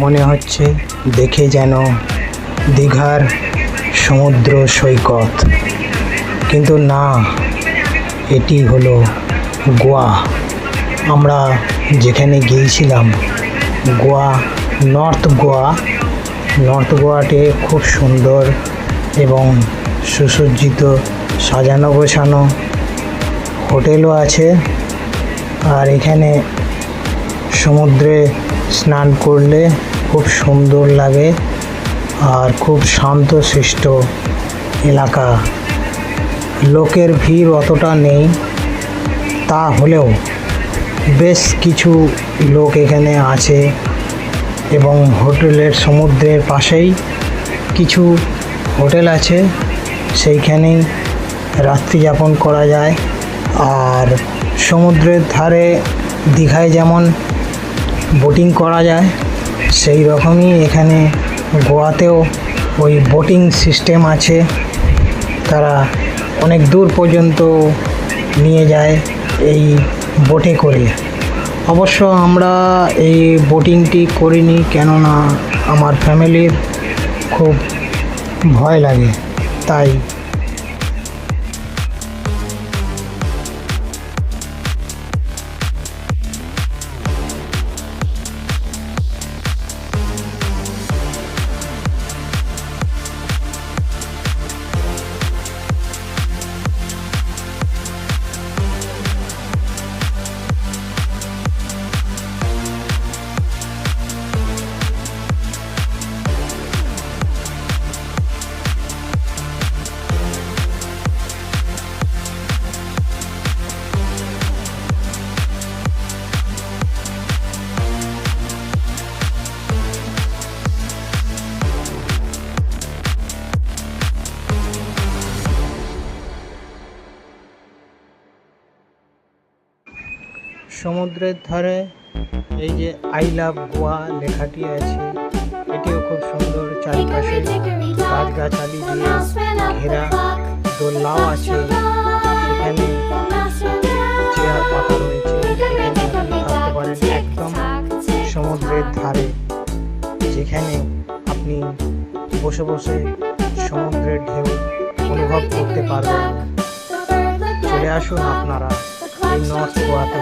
মনে হচ্ছে দেখে যেন দীঘার সমুদ্র সৈকত, কিন্তু না, এটি হলো গোয়া। আমরা যেখানে গিয়েছিলাম গোয়া, নর্থ গোয়াতে খুব সুন্দর এবং সুসজ্জিত, সাজানো গোছানো হোটেলও আছে। আর এখানে সমুদ্রে স্নান করলে খুব সুন্দর লাগে আর খুব শান্তশিষ্ট এলাকা। লোকের ভিড় অতটা নেই, তা হলেও বেশ কিছু লোক এখানে আছে এবং হোটেলের সমুদ্রের পাশেই কিছু হোটেল আছে, সেইখানেই রাত্রি যাপন করা যায়। আর সমুদ্রের ধারে দীঘায় যেমন বোটিং করা যায়, সেই রকমই এখানে গোয়াতেও ওই বোটিং সিস্টেম আছে। তারা অনেক দূর পর্যন্ত নিয়ে যায় এই বোটে করে। অবশ্য আমরা এই বোটিংটি করিনি, কেননা আমার ফ্যামিলির খুব ভয় লাগে, তাই। সমুদ্রের ধারে এই যে আই লাভ গোয়া লেখাটি আছে, এটিও খুব সুন্দর। চারিপাশে গাছগাছালি দিয়ে ঘেরা, দোলনাও আছে, এখানে চেয়ার পাতা রয়েছে, এখানে আপনি থাকতে পারেন একদম সমুদ্রের ধারে, যেখানে আপনি বসে বসে সমুদ্রের ঢেউ অনুভব করতে পারবেন। চলে আসুন আপনারা এই নর্থ গোয়াতে।